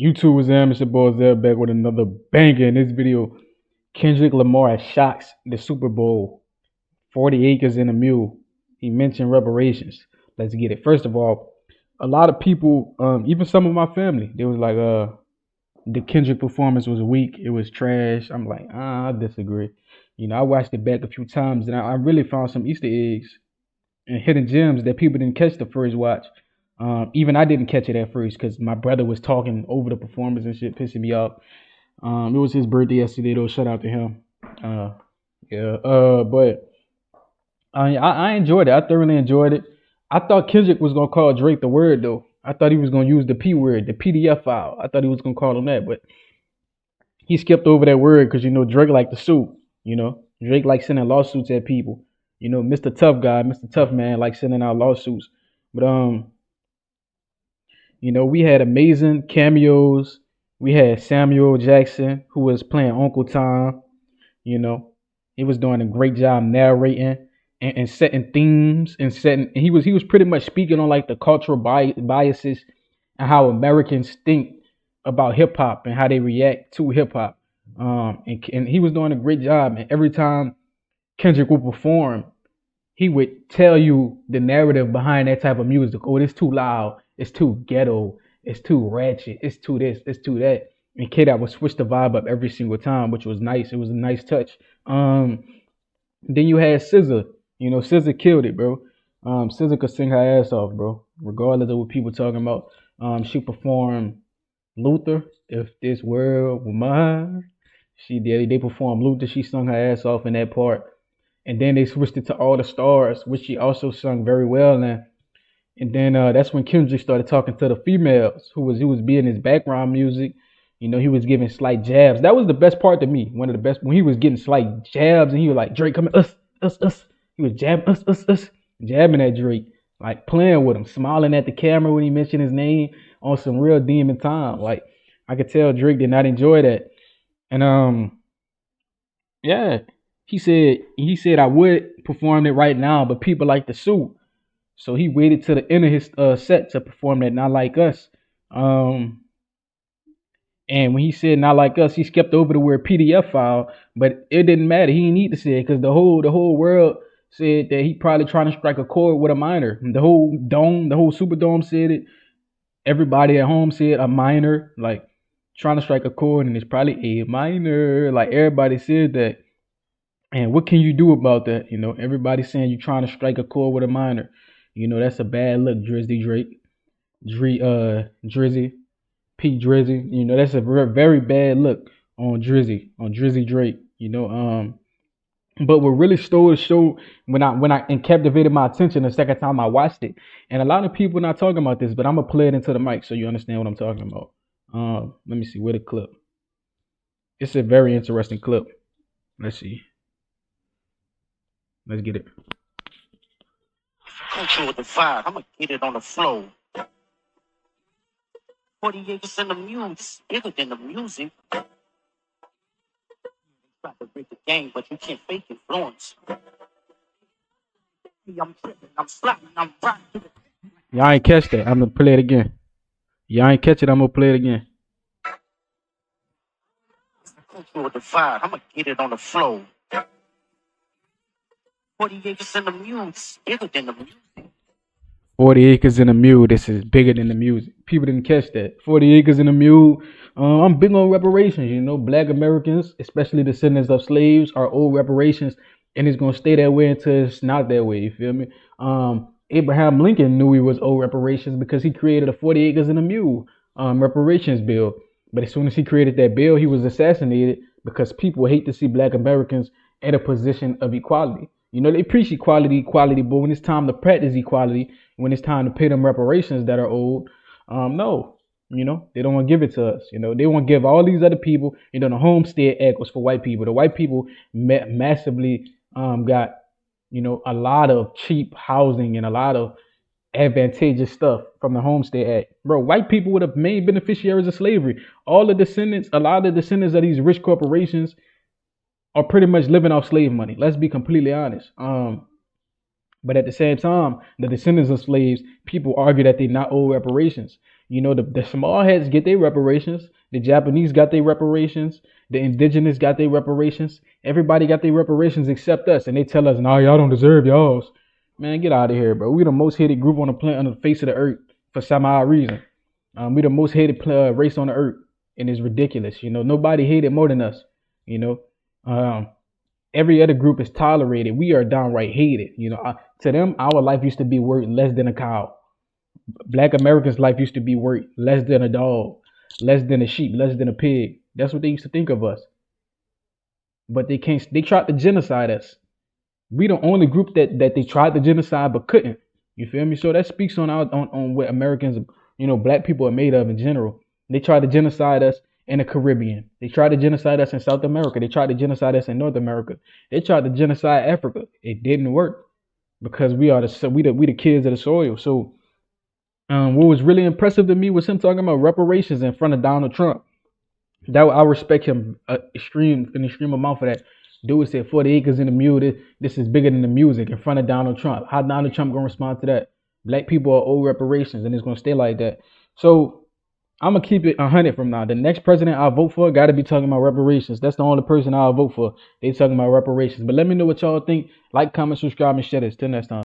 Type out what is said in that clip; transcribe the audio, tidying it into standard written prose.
YouTube was them. It's your boy Zeb back with another banger in this video. Kendrick Lamar shocks the Super Bowl. 40 acres and a mule. He mentioned reparations. Let's get it. First of all, a lot of people, even some of my family, they was like, the Kendrick performance was weak. It was trash. I'm like, I disagree. I watched it back a few times and I really found some Easter eggs and hidden gems that people didn't catch the first watch. Even I didn't catch it at first because my brother was talking over the performance and shit, pissing me off. It was his birthday yesterday, though. Shout out to him. Uh, yeah. But I enjoyed it. I thoroughly enjoyed it. I thought Kendrick was gonna call Drake the word though. I thought he was gonna use the P word, the PDF file. I thought he was gonna call him that, but he skipped over that word because Drake like to sue. Drake like sending lawsuits at people. Mr. Tough Guy, Mr. Tough Man, like sending out lawsuits. But we had amazing cameos. We had Samuel Jackson, who was playing Uncle Tom. You know, he was doing a great job narrating and setting themes and setting. And he was pretty much speaking on like the cultural biases and how Americans think about hip hop and how they react to hip hop. And he was doing a great job. And every time Kendrick would perform, he would tell you the narrative behind that type of music. Oh, it's too loud. It's too ghetto. It's too ratchet. It's too this. It's too that. And Kid, I would switch the vibe up every single time, which was nice. It was a nice touch. Then you had SZA. SZA killed it, bro. SZA could sing her ass off, bro. Regardless of what people talking about. She performed Luther. If this world were mine, she did. They performed Luther. She sung her ass off in that part, and then they switched it to All the Stars, which she also sung very well in. And then that's when Kendrick started talking to the females, who was being his background music. He was giving slight jabs. That was the best part to me. One of the best when he was getting slight jabs, and he was like, Drake, come at us. He was jabbing us, jabbing at Drake, like playing with him, smiling at the camera when he mentioned his name on some real demon time. Like I could tell Drake did not enjoy that. And yeah, he said I would perform it right now, but people like the suit. So he waited to the end of his set to perform that Not Like Us. Um, and when he said Not Like Us, he skipped over the word PDF file, but it didn't matter. He didn't need to say it because the whole world said that he probably trying to strike a chord with a minor. The whole Superdome said it. Everybody at home said a minor, like trying to strike a chord, and it's probably a minor. Like everybody said that. And what can you do about that? Everybody's saying you're trying to strike a chord with a minor. That's a bad look, Drizzy Drake. Drizzy, P Drizzy. That's a very, very bad look on Drizzy Drake. But what really stole the show when I and captivated my attention the second time I watched it, and a lot of people not talking about this, but I'm gonna play it into the mic so you understand what I'm talking about. Let me see where the clip. It's a very interesting clip. Let's see. Let's get it. Culture with the vibe. I'm gonna get it on the flow. 40 acres in the mule, it's bigger than the music. Try to break the game, but you can't fake influence. I'm tripping, I'm slapping, I'm rocking. Y'all ain't catch that. I'm gonna play it again. Y'all ain't catch it. I'm gonna play it again. Culture with the vibe. I'm gonna get it on the flow. 40 acres in the mule, it's bigger than the music. 40 acres in a mule. This is bigger than the music. People didn't catch that. 40 acres in a mule. I'm big on reparations. Black Americans, especially descendants of slaves, are owed reparations, and it's gonna stay that way until it's not that way. You feel me? Abraham Lincoln knew he was owed reparations because he created a 40 acres in a mule reparations bill. But as soon as he created that bill, he was assassinated because people hate to see Black Americans in a position of equality. They preach equality, but when it's time to practice equality, when it's time to pay them reparations that are owed, no, they don't want to give it to us. They want to give all these other people. The Homestead Act was for white people. The white people massively got, a lot of cheap housing and a lot of advantageous stuff from the Homestead Act. Bro, white people were the main beneficiaries of slavery. A lot of the descendants of these rich corporations are pretty much living off slave money. Let's be completely honest. But at the same time, the descendants of slaves, people argue that they not owe reparations. You know, the small heads get their reparations. The Japanese got their reparations. The indigenous got their reparations. Everybody got their reparations except us, and they tell us, "Nah, y'all don't deserve y'all's." Man, get out of here, bro. We the most hated group on the planet, on the face of the earth, for some odd reason. We the most hated race on the earth, and it's ridiculous. You know, nobody hated more than us. You know, um, every other group is tolerated. We are downright hated. You know, to them, our life used to be worth less than a cow. Black Americans' life used to be worth less than a dog, less than a sheep, less than a pig. That's what they used to think of us. But they can't. They tried to genocide us. We the only group that they tried to genocide but couldn't. You feel me? So that speaks on our on what Americans, black people are made of in general. They tried to genocide us in the Caribbean. They tried to genocide us in South America. They tried to genocide us in North America. They tried to genocide Africa. It didn't work because we the kids of the soil. So what was really impressive to me was him talking about reparations in front of Donald Trump. That I respect him an extreme amount for that. Dude said 40 acres in the mule. This is bigger than the music in front of Donald Trump. How Donald Trump gonna respond to that? Black people are owed reparations, and it's gonna stay like that. So I'm gonna keep it 100 from now. The next president I vote for got to be talking about reparations. That's the only person I'll vote for. They talking about reparations. But let me know what y'all think. Like, comment, subscribe, and share this. Till next time.